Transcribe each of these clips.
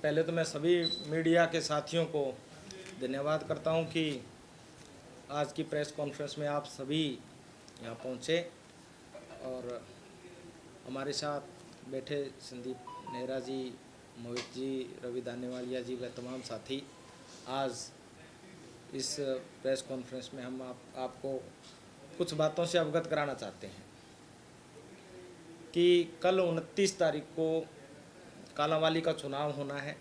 पहले तो मैं सभी मीडिया के साथियों को धन्यवाद करता हूं कि आज की प्रेस कॉन्फ्रेंस में आप सभी यहाँ पहुँचे और हमारे साथ बैठे संदीप नेहरा जी, मोहित जी, रवि दानेवालिया जी व तमाम साथी आज इस प्रेस कॉन्फ्रेंस में हम आपको कुछ बातों से अवगत कराना चाहते हैं कि कल 29 तारीख को कालांवाली का चुनाव होना है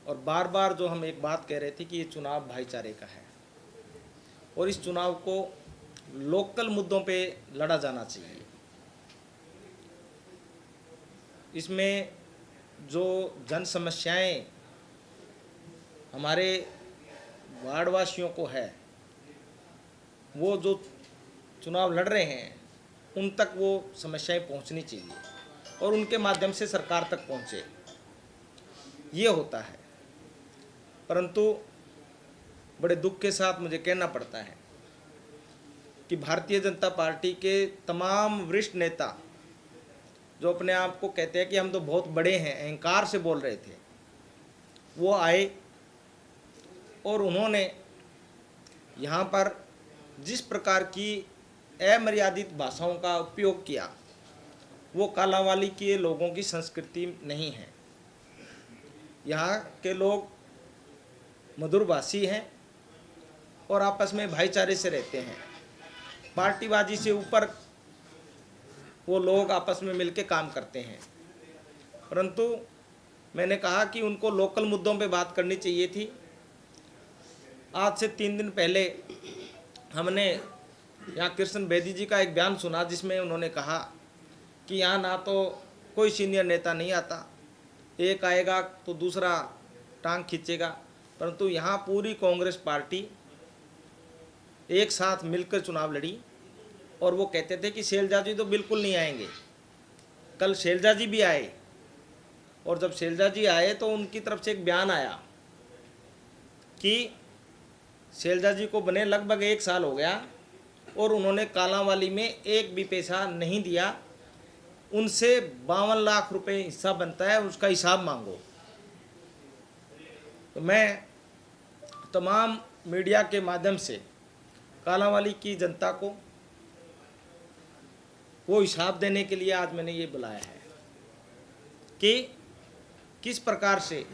और बार बार जो हम एक बात कह रहे थे कि ये चुनाव भाईचारे का है और इस चुनाव को लोकल मुद्दों पे लड़ा जाना चाहिए। इसमें जो जन समस्याएं हमारे वार्डवासियों को है, वो जो चुनाव लड़ रहे हैं उन तक वो समस्याएं पहुंचनी चाहिए और उनके माध्यम से सरकार तक पहुंचे, ये होता है। परंतु बड़े दुख के साथ मुझे कहना पड़ता है कि भारतीय जनता पार्टी के तमाम वरिष्ठ नेता जो अपने आप को कहते हैं कि हम तो बहुत बड़े हैं, अहंकार से बोल रहे थे, वो आए और उन्होंने यहाँ पर जिस प्रकार की अमर्यादित भाषाओं का उपयोग किया, वो कालांवाली के लोगों की संस्कृति नहीं है। यहाँ के लोग मधुरभाषी हैं और आपस में भाईचारे से रहते हैं। पार्टीबाजी से ऊपर वो लोग आपस में मिलकर काम करते हैं। परंतु मैंने कहा कि उनको लोकल मुद्दों पे बात करनी चाहिए थी। आज से 3 दिन पहले हमने यहाँ कृष्ण बेदी जी का एक बयान सुना जिसमें उन्होंने कहा कि यहाँ ना तो कोई सीनियर नेता नहीं आता, एक आएगा तो दूसरा टांग खींचेगा, परंतु यहाँ पूरी कांग्रेस पार्टी एक साथ मिलकर चुनाव लड़ी और वो कहते थे कि शैलजा जी तो बिल्कुल नहीं आएंगे। कल शैलजा जी भी आए और जब शैलजा जी आए तो उनकी तरफ से एक बयान आया कि शैलजा जी को बने लगभग 1 साल हो गया और उन्होंने कालांवाली में एक भी पैसा नहीं दिया, उनसे 52 लाख रुपए हिस्सा बनता है, उसका हिसाब मांगो। तो मैं तमाम मीडिया के माध्यम से कालांवाली की जनता को वो हिसाब देने के लिए आज मैंने ये बुलाया है कि किस प्रकार से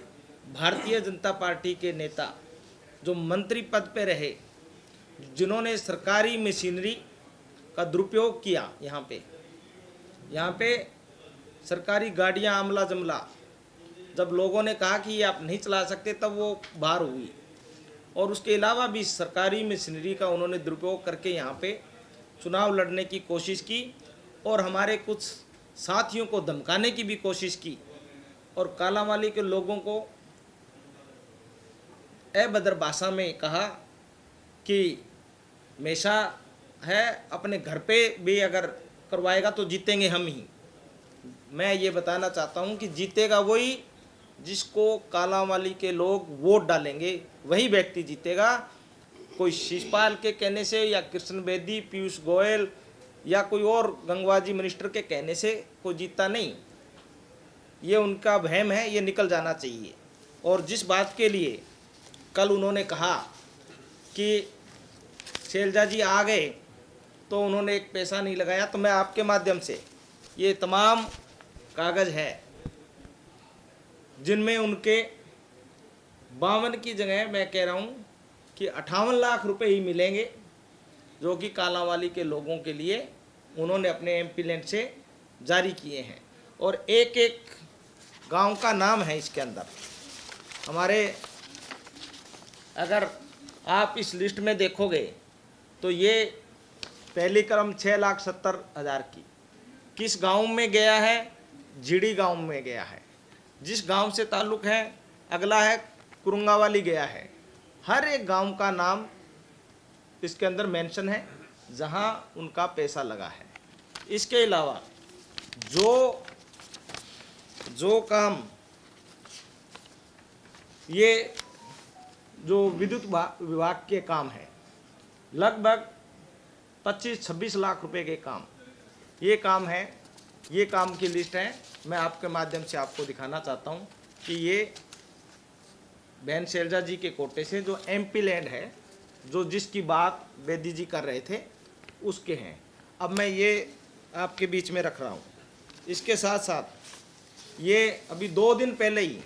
भारतीय जनता पार्टी के नेता जो मंत्री पद पे रहे, जिन्होंने सरकारी मशीनरी का दुरुपयोग किया, यहाँ पे सरकारी गाड़ियाँ आमला जमला, जब लोगों ने कहा कि ये आप नहीं चला सकते तब वो बाहर हुई और उसके अलावा भी सरकारी मशीनरी का उन्होंने दुरुपयोग करके यहाँ पे चुनाव लड़ने की कोशिश की और हमारे कुछ साथियों को धमकाने की भी कोशिश की और कालांवाली के लोगों को अभद्र भाषा में कहा कि हमेशा है अपने घर पे भी अगर करवाएगा तो जीतेंगे हम ही। मैं ये बताना चाहता हूँ कि जीतेगा वही जिसको कालांवाली के लोग वोट डालेंगे, वही व्यक्ति जीतेगा। कोई शिषपाल के कहने से या कृष्ण बेदी, पीयूष गोयल या कोई और गंगवाजी मिनिस्टर के कहने से कोई जीतता नहीं। ये उनका वहम है, ये निकल जाना चाहिए। और जिस बात के लिए कल उन्होंने कहा कि शैलजा जी आ गए तो उन्होंने एक पैसा नहीं लगाया, तो मैं आपके माध्यम से ये तमाम कागज़ है जिनमें उनके 52 की जगह मैं कह रहा हूँ कि 58 लाख रुपए ही मिलेंगे, जो कि कालांवाली के लोगों के लिए उन्होंने अपने एमपी लैंड से जारी किए हैं। और एक एक गांव का नाम है इसके अंदर। हमारे अगर आप इस लिस्ट में देखोगे तो ये पहली क्रम 6,70,000 की किस गांव में गया है? झिड़ी गांव में गया है। जिस गांव से ताल्लुक़ है अगला है कुरुंगावाली गया है। हर एक गांव का नाम इसके अंदर मेंशन है जहां उनका पैसा लगा है। इसके अलावा जो काम ये जो विद्युत विभाग के काम है, लगभग 25-26 लाख रुपए के काम, ये काम है, ये काम की लिस्ट है। मैं आपके माध्यम से आपको दिखाना चाहता हूँ कि ये बहन शैलजा जी के कोटे से जो एमपी लैंड है, जो जिसकी बात बेदी जी कर रहे थे, उसके हैं। अब मैं ये आपके बीच में रख रहा हूँ। इसके साथ साथ ये अभी 2 दिन पहले ही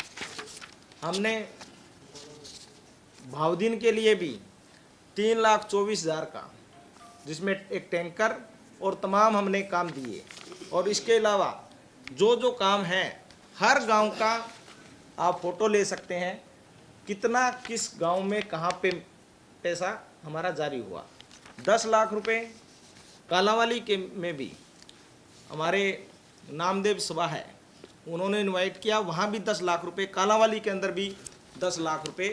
हमने भावदीन के लिए भी 3,24,000 का, जिसमें एक टैंकर और तमाम हमने काम दिए। और इसके अलावा जो जो काम है, हर गांव का आप फोटो ले सकते हैं, कितना किस गांव में कहाँ पे पैसा हमारा जारी हुआ। 10 लाख रुपए कालांवाली के में भी हमारे नामदेव सभा है, उन्होंने इनवाइट किया, वहाँ भी 10 लाख रुपए, कालांवाली के अंदर भी 10 लाख रुपए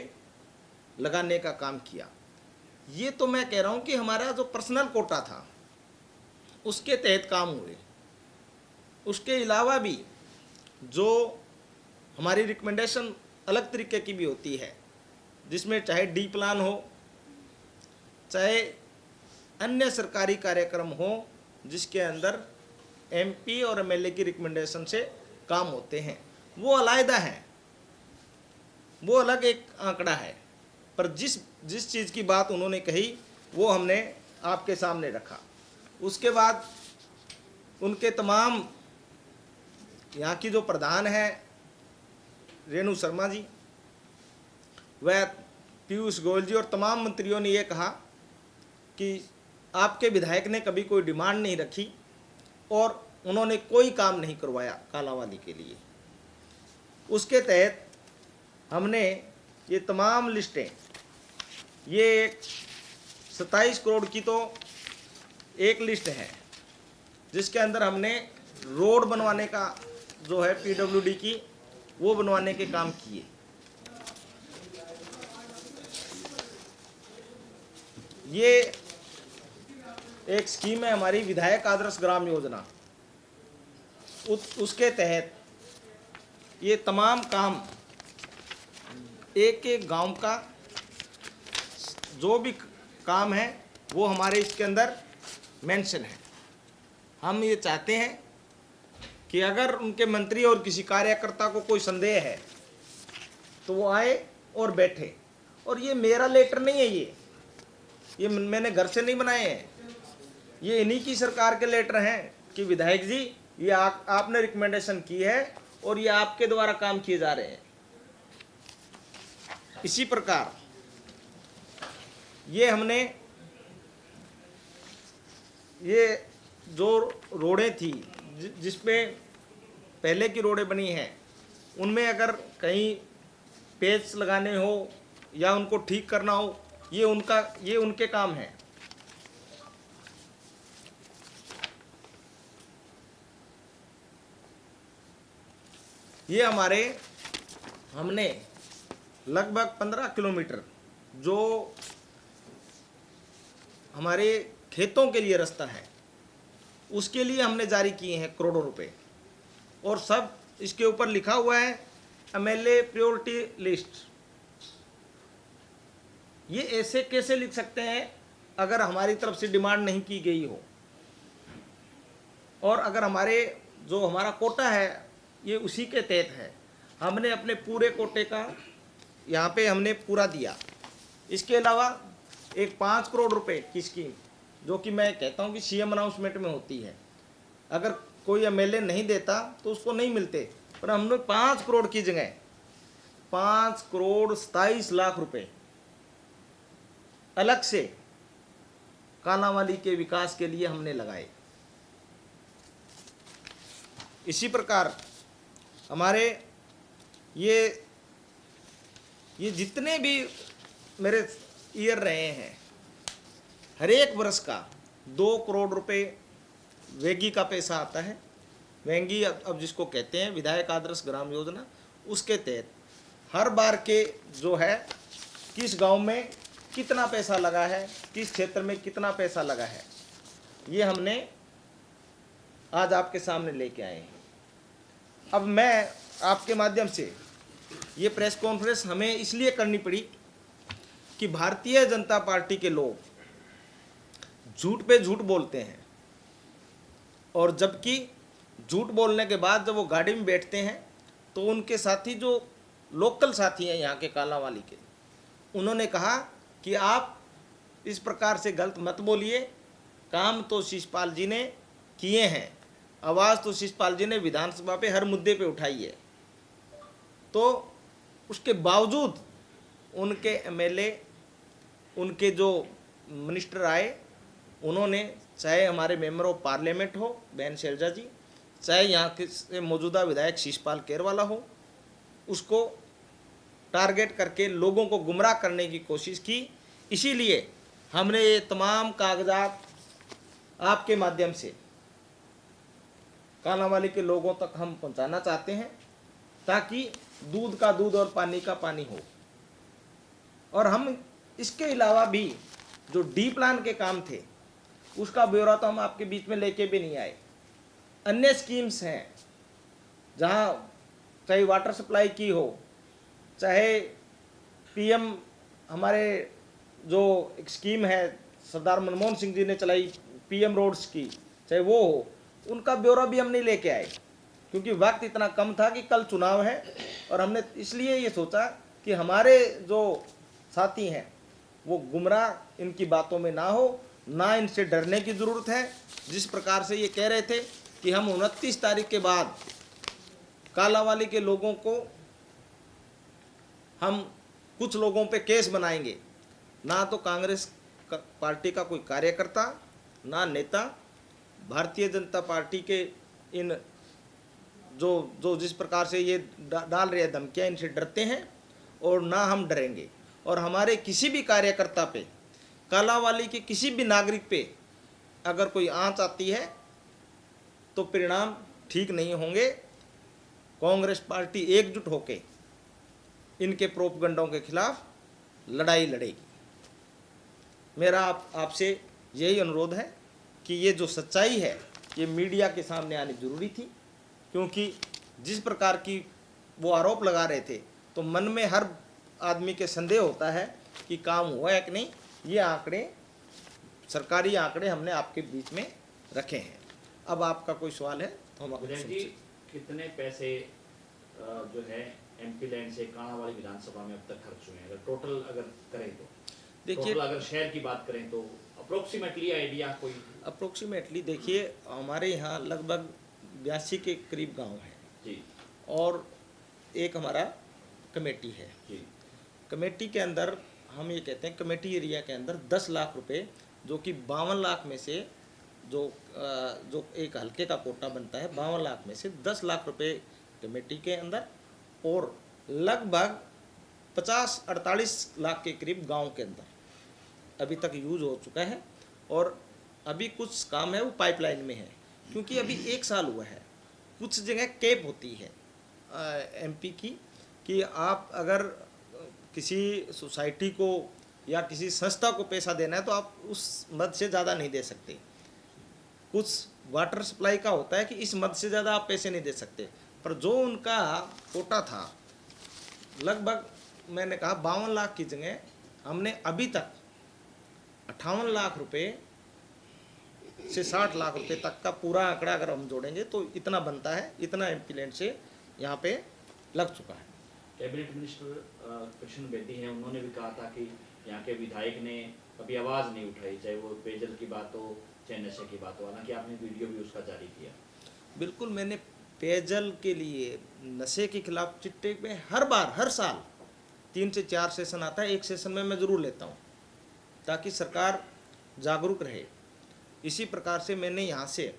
लगाने का काम किया। ये तो मैं कह रहा हूँ कि हमारा जो पर्सनल कोटा था उसके तहत काम हुए। उसके अलावा भी जो हमारी रिकमेंडेशन अलग तरीके की भी होती है, जिसमें चाहे डी प्लान हो, चाहे अन्य सरकारी कार्यक्रम हो, जिसके अंदर एमपी और एमएलए की रिकमेंडेशन से काम होते हैं, वो अलग है, वो अलग एक आंकड़ा है। पर जिस चीज़ की बात उन्होंने कही वो हमने आपके सामने रखा। उसके बाद उनके तमाम यहाँ की जो प्रधान है रेणु शर्मा जी, वह पीयूष गोयल जी और तमाम मंत्रियों ने ये कहा कि आपके विधायक ने कभी कोई डिमांड नहीं रखी और उन्होंने कोई काम नहीं करवाया कालांवाली के लिए। उसके तहत हमने ये तमाम लिस्टें, ये 27 करोड़ की तो एक लिस्ट है, जिसके अंदर हमने रोड बनवाने का जो है पीडब्ल्यूडी की, वो बनवाने के काम किए। ये एक स्कीम है हमारी विधायक आदर्श ग्राम योजना, उसके तहत ये तमाम काम एक एक गांव का जो भी काम है वो हमारे इसके अंदर मेंशन है। हम ये चाहते हैं कि अगर उनके मंत्री और किसी कार्यकर्ता को कोई संदेह है तो वो आए और बैठे। और ये मेरा लेटर नहीं है, ये मैंने घर से नहीं बनाए हैं, ये इन्हीं की सरकार के लेटर हैं कि विधायक जी ये आपने रिकमेंडेशन की है और ये आपके द्वारा काम किए जा रहे हैं। इसी प्रकार ये हमने ये जो रोडें थी जिसमें पहले की रोडें बनी हैं, उनमें अगर कहीं पेच लगाने हो या उनको ठीक करना हो, ये उनके काम है। ये हमने लगभग 15 किलोमीटर जो हमारे खेतों के लिए रास्ता है, उसके लिए हमने जारी किए हैं करोड़ों रुपए। और सब इसके ऊपर लिखा हुआ है एमएलए प्रायोरिटी लिस्ट। ये ऐसे कैसे लिख सकते हैं अगर हमारी तरफ से डिमांड नहीं की गई हो, और अगर हमारा कोटा है ये उसी के तहत है। हमने अपने पूरे कोटे का यहाँ पे हमने पूरा दिया। इसके अलावा एक 5 करोड़ रुपए की स्कीम, जो कि मैं कहता हूँ कि सीएम अनाउंसमेंट में होती है, अगर कोई एमएलए नहीं देता तो उसको नहीं मिलते, पर हमने 5 करोड़ की जगह 5 करोड़ 27 लाख रुपए अलग से कालांवाली के विकास के लिए हमने लगाए। इसी प्रकार हमारे ये जितने भी मेरे ईयर रहे हैं, हर एक वर्ष का 2 करोड़ रुपए वेगी का पैसा आता है। वेंगी अब जिसको कहते हैं विधायक आदर्श ग्राम योजना, उसके तहत हर बार के जो है किस गांव में कितना पैसा लगा है, किस क्षेत्र में कितना पैसा लगा है, ये हमने आज आपके सामने लेके आए हैं। अब मैं आपके माध्यम से ये प्रेस कॉन्फ्रेंस हमें इसलिए करनी पड़ी कि भारतीय जनता पार्टी के लोग झूठ पे झूठ बोलते हैं, और जबकि झूठ बोलने के बाद जब वो गाड़ी में बैठते हैं तो उनके साथी जो लोकल साथी हैं यहाँ के कालांवाली के, उन्होंने कहा कि आप इस प्रकार से गलत मत बोलिए, काम तो शिषपाल जी ने किए हैं, आवाज़ तो शिषपाल जी ने विधानसभा पे हर मुद्दे पे उठाई है, तो उसके बावजूद उनके एमएलए, उनके जो मिनिस्टर आए, उन्होंने, चाहे हमारे मेंबर ऑफ पार्लियामेंट हो बहन शैलजा जी, चाहे यहाँ के से मौजूदा विधायक शिषपाल केरवाला हो, उसको टारगेट करके लोगों को गुमराह करने की कोशिश की। इसीलिए हमने ये तमाम कागजात आपके माध्यम से कालांवाली के लोगों तक हम पहुंचाना चाहते हैं, ताकि दूध का दूध और पानी का पानी हो। और हम इसके अलावा भी जो डी प्लान के काम थे उसका ब्यौरा तो हम आपके बीच में लेके भी नहीं आए। अन्य स्कीम्स हैं, जहां चाहे वाटर सप्लाई की हो, चाहे पीएम हमारे जो एक स्कीम है सरदार मनमोहन सिंह जी ने चलाई पीएम रोड्स की, चाहे वो हो, उनका ब्यौरा भी हम नहीं लेके आए, क्योंकि वक्त इतना कम था कि कल चुनाव है। और हमने इसलिए ये सोचा कि हमारे जो साथी हैं वो गुमराह इनकी बातों में ना हो, ना इनसे डरने की ज़रूरत है। जिस प्रकार से ये कह रहे थे कि हम 29 तारीख के बाद कालांवाली के लोगों को, हम कुछ लोगों पे केस बनाएंगे, ना तो कांग्रेस पार्टी का कोई कार्यकर्ता, ना नेता, भारतीय जनता पार्टी के इन जो जिस प्रकार से ये डाल रहे हैं धमकियाँ, इनसे डरते हैं और ना हम डरेंगे। और हमारे किसी भी कार्यकर्ता पे, कालांवाली के किसी भी नागरिक पे अगर कोई आंच आती है तो परिणाम ठीक नहीं होंगे। कांग्रेस पार्टी एकजुट होके इनके प्रोपगंडों के खिलाफ लड़ाई लड़ेगी। मेरा आपसे यही अनुरोध है कि ये जो सच्चाई है ये मीडिया के सामने आनी जरूरी थी, क्योंकि जिस प्रकार की वो आरोप लगा रहे थे तो मन में हर आदमी के संदेह होता है कि काम हुआ है कि नहीं। ये आंकड़े, सरकारी आंकड़े हमने आपके बीच में रखे हैं। अब आपका कोई सवाल है तो हम आपको जी, कितने पैसे जो है एमपी लैंड से कालांवाली विधानसभा में अब तक खर्च हुए हैं, अगर टोटल अगर करें तो? देखिए, अगर शहर की बात करें तो अप्रोक्सीमेटली आइडिया कोई? अप्रोक्सीमेटली देखिए, हमारे यहाँ लगभग 82 के करीब गांव हैं जी, और एक हमारा कमेटी है जी। कमेटी के अंदर हम ये कहते हैं, कमेटी एरिया के अंदर 10 लाख रुपए, जो कि 52 लाख में से जो एक हल्के का कोटा बनता है, 52 लाख में से 10 लाख रुपए कमेटी के अंदर, और लगभग 50-48 लाख के करीब गांव के अंदर अभी तक यूज हो चुका है। और अभी कुछ काम है वो पाइपलाइन में है, क्योंकि अभी 1 साल हुआ है। कुछ जगह कैप होती है एमपी की, कि आप अगर किसी सोसाइटी को या किसी संस्था को पैसा देना है तो आप उस मद से ज़्यादा नहीं दे सकते। कुछ वाटर सप्लाई का होता है कि इस मद से ज़्यादा आप पैसे नहीं दे सकते। पर जो उनका कोटा था, लगभग मैंने कहा 52 लाख की जगह हमने अभी तक 58 लाख रुपए से 60 लाख रुपए तक का पूरा आंकड़ा अगर हम जोड़ेंगे तो इतना बनता है। इतना एमपी लैंड से यहाँ पे लग चुका है। कैबिनेट मिनिस्टर कृष्ण बेदी हैं, उन्होंने भी कहा था कि यहाँ के विधायक ने कभी आवाज़ नहीं उठाई, चाहे वो पेयजल की बात हो चाहे नशे की बात हो। हालांकि आपने वीडियो भी उसका जारी किया। बिल्कुल, मैंने पेयजल के लिए, नशे के खिलाफ चिट्टे में हर बार, हर साल 3 से 4 सेशन आता है, एक सेशन में मैं ज़रूर लेता हूँ ताकि सरकार जागरूक रहे। इसी प्रकार से मैंने यहाँ से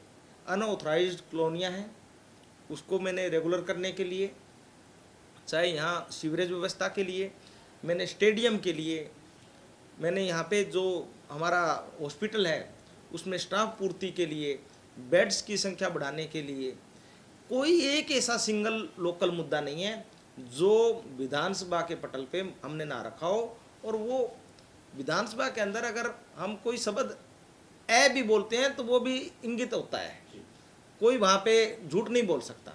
अनऑथराइज्ड कॉलोनियाँ हैं उसको मैंने रेगुलर करने के लिए, चाहे यहाँ सीवरेज व्यवस्था के लिए, मैंने स्टेडियम के लिए, मैंने यहाँ पे जो हमारा हॉस्पिटल है उसमें स्टाफ पूर्ति के लिए, बेड्स की संख्या बढ़ाने के लिए, कोई एक ऐसा सिंगल लोकल मुद्दा नहीं है जो विधानसभा के पटल पे हमने ना रखा हो। और वो विधानसभा के अंदर अगर हम कोई शब्द ए भी बोलते हैं तो वो भी इंगित होता है, कोई वहाँ पे झूठ नहीं बोल सकता।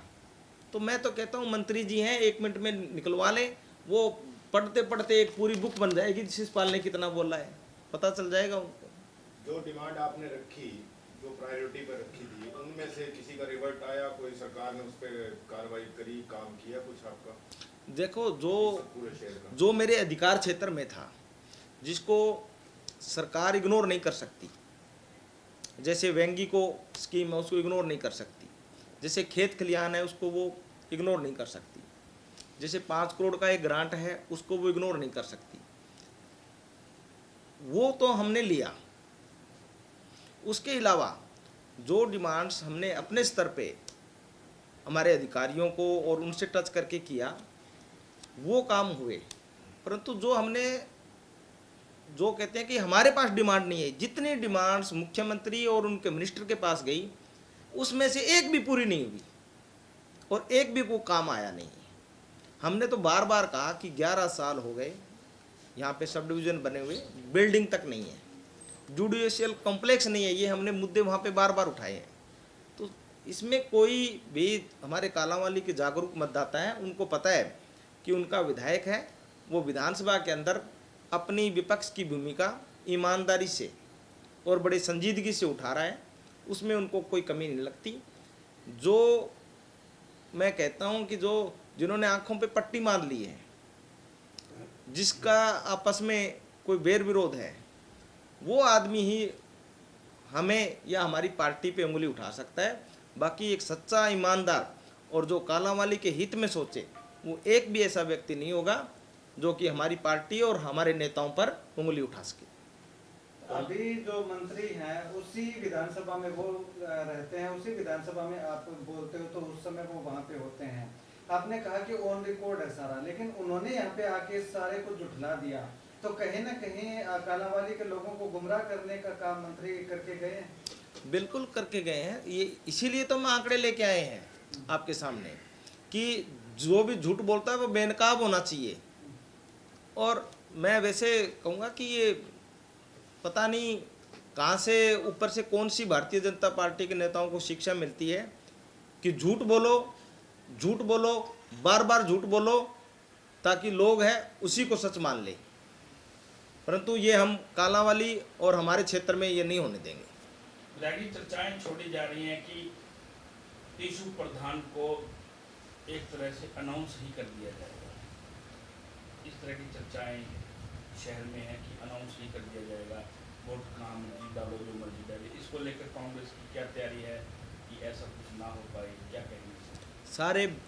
तो मैं तो कहता हूँ मंत्री जी हैं, 1 मिनट में निकलवा लें, वो पढ़ते पढ़ते एक पूरी बुक बन जाएगी शिषपाल ने कितना बोला है, पता चल जाएगा उनको। जो डिमांड आपने रखी, जो प्रायोरिटी पर रखी थी, उनमें से किसी का रिवर्ट आया? कोई सरकार ने उस पर कार्रवाई करी, काम किया कुछ आपका? देखो, पूरे शहर का? जो मेरे अधिकार क्षेत्र में था, जिसको सरकार इग्नोर नहीं कर सकती, जैसे वेंगी को स्कीम है उसको इग्नोर नहीं कर सकती, जैसे खेत खलिहान है उसको वो इग्नोर नहीं कर सकती, जैसे 5 करोड़ का एक ग्रांट है उसको वो इग्नोर नहीं कर सकती, वो तो हमने लिया। उसके अलावा जो डिमांड्स हमने अपने स्तर पे हमारे अधिकारियों को और उनसे टच करके किया, वो काम हुए। परंतु जो हमने, जो कहते हैं कि हमारे पास डिमांड नहीं है, जितनी डिमांड्स मुख्यमंत्री और उनके मिनिस्टर के पास गई, उसमें से एक भी पूरी नहीं हुई और एक भी कोई काम आया नहीं। हमने तो बार बार कहा कि 11 साल हो गए यहाँ पे सब डिवीज़न बने हुए, बिल्डिंग तक नहीं है, जुडिशियल कॉम्प्लेक्स नहीं है, ये हमने मुद्दे वहाँ पे बार बार उठाए हैं। तो इसमें कोई भी हमारे कालांवाली के जागरूक मतदाता हैं, उनको पता है कि उनका विधायक है, वो विधानसभा के अंदर अपनी विपक्ष की भूमिका ईमानदारी से और बड़े संजीदगी से उठा रहा है, उसमें उनको कोई कमी नहीं लगती। जो मैं कहता हूँ कि जिन्होंने आंखों पे पट्टी मान ली है, जिसका आपस में कोई बैर विरोध है, वो आदमी ही हमें या हमारी पार्टी पे उंगली उठा सकता है। बाकी एक सच्चा ईमानदार और जो कालांवाली के हित में सोचे, वो एक भी ऐसा व्यक्ति नहीं होगा जो कि हमारी पार्टी और हमारे नेताओं पर उंगली उठा सके। अभी जो मंत्री हैं उसी विधानसभा में वो रहते हैं, उसी विधानसभा में आप बोलते हो तो उस समय वो वहाँ पे होते हैं। आपने कहा कि ऑन रिकॉर्ड है सारा, लेकिन उन्होंने यहाँ पे आके सारे को जुठला दिया, तो कहीं ना कहीं कालांवाली के लोगों को गुमराह करने का काम मंत्री करके गए हैं। बिल्कुल करके गए हैं, ये इसीलिए तो हम आंकड़े लेके आए हैं आपके सामने कि जो भी झूठ बोलता है वो बेनकाब होना चाहिए। और मैं वैसे कहूँगा कि ये पता नहीं कहाँ से ऊपर से कौन सी भारतीय जनता पार्टी के नेताओं को शिक्षा मिलती है कि झूठ बोलो, बार बार झूठ बोलो, ताकि लोग हैं उसी को सच मान ले। परंतु ये हम कालांवाली और हमारे क्षेत्र में ये नहीं होने देंगे। विधायक चर्चाएं छोड़ी जा रही हैं कि टिशु प्रधान को एक तरह से अनाउंस ही कर दिया जाएगा। इस तरह की चर्चाएं शहर में है कि अनाउंस ही कर दिया जाएगा, वोट कहाँ मर्जी डालो, जो मर्जी डाले। इसको लेकर कांग्रेस की क्या तैयारी है कि ऐसा कुछ ना हो पाए, क्या कहेंगे?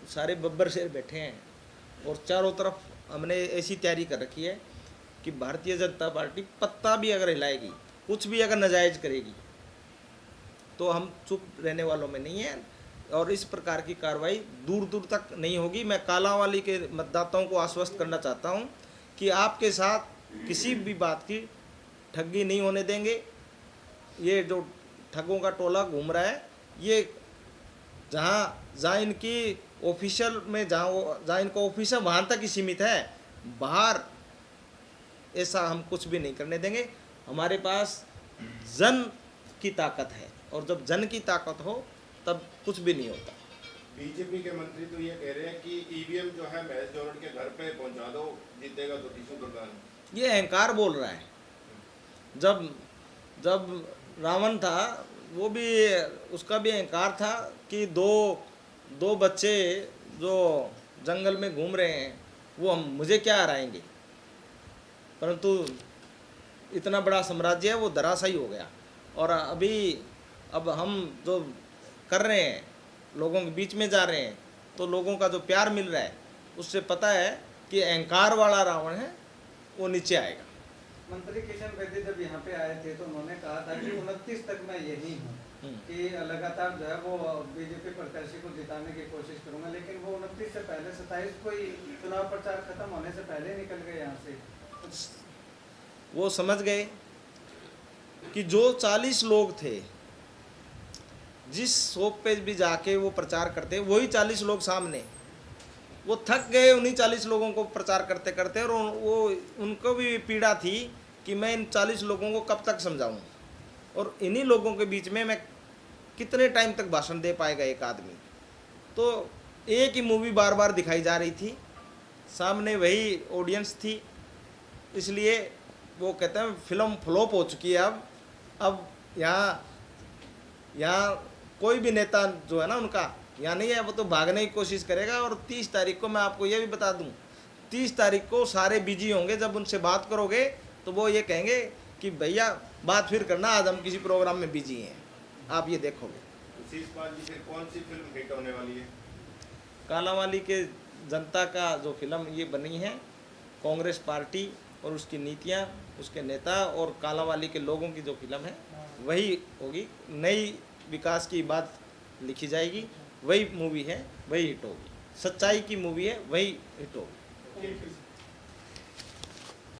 सारे बब्बर शेर बैठे हैं और चारों तरफ हमने ऐसी तैयारी कर रखी है कि भारतीय जनता पार्टी पत्ता भी अगर हिलाएगी, कुछ भी अगर नाजायज करेगी, तो हम चुप रहने वालों में नहीं है और इस प्रकार की कार्रवाई दूर दूर तक नहीं होगी। मैं कालांवाली के मतदाताओं को आश्वस्त करना चाहता हूं कि आपके साथ किसी भी बात की ठगी नहीं होने देंगे। ये जो ठगों का टोला घूम रहा है, ये जहाँ इनकी ऑफिशियल में जहाँ इनका ऑफिस है वहाँ तक ही सीमित है, बाहर ऐसा हम कुछ भी नहीं करने देंगे। हमारे पास जन की ताकत है और जब जन की ताकत हो तब कुछ भी नहीं होता। बीजेपी के मंत्री तो ये कह रहे हैं कि ईवीएम जो है महेश जोरड़ के घर पे पहुंचा दो, जीतेगा तो टिशु प्रधान। ये अहंकार बोल रहा है। जब रावण था, वो भी, उसका भी अहंकार था कि दो बच्चे जो जंगल में घूम रहे हैं वो मुझे क्या हराएंगे। परंतु इतना बड़ा साम्राज्य है वो धराशायी हो गया। और अब हम जो कर रहे हैं, लोगों के बीच में जा रहे हैं, तो लोगों का जो प्यार मिल रहा है उससे पता है कि अहंकार वाला रावण है वो नीचे आएगा। मंत्री किशन रेड्डी जब यहाँ पे आए थे तो उन्होंने कहा था कि 29 तक मैं यही हूँ, कि लगातार जो है वो बीजेपी प्रत्याशी को जिताने की कोशिश करूंगा, लेकिन वो 29 से पहले 27 को ही चुनाव प्रचार खत्म होने से पहले निकल गए यहाँ से। वो समझ गए कि जो 40 लोग थे, जिस शॉप पे भी जाके वो प्रचार करते, वही 40 लोग सामने, वो थक गए उन्हीं 40 लोगों को प्रचार करते करते। और वो उनको भी पीड़ा थी कि मैं इन 40 लोगों को कब तक समझाऊं और इन्हीं लोगों के बीच में मैं कितने टाइम तक भाषण दे पाएगा एक आदमी। तो एक ही मूवी बार बार दिखाई जा रही थी, सामने वही ऑडियंस थी, इसलिए वो कहते हैं फिल्म फ्लॉप हो चुकी है। अब यहाँ कोई भी नेता जो है ना, उनका या नहीं है, वो तो भागने की कोशिश करेगा। और 30 तारीख को मैं आपको ये भी बता दूं, 30 तारीख को सारे बिजी होंगे। जब उनसे बात करोगे तो वो ये कहेंगे कि भैया बात फिर करना, आज हम किसी प्रोग्राम में बिजी हैं। आप ये देखोगे। तो शीशपाल जी, फिर कौन सी फिल्म हिट होने वाली है? कालांवाली के जनता का जो फिल्म ये बनी है, कांग्रेस पार्टी और उसकी नीतियाँ, उसके नेता और कालांवाली के लोगों की जो फिल्म है वही होगी। नई विकास की बात लिखी जाएगी, वही मूवी है, वही हिट होगी। सच्चाई की मूवी है, वही हिट होगी।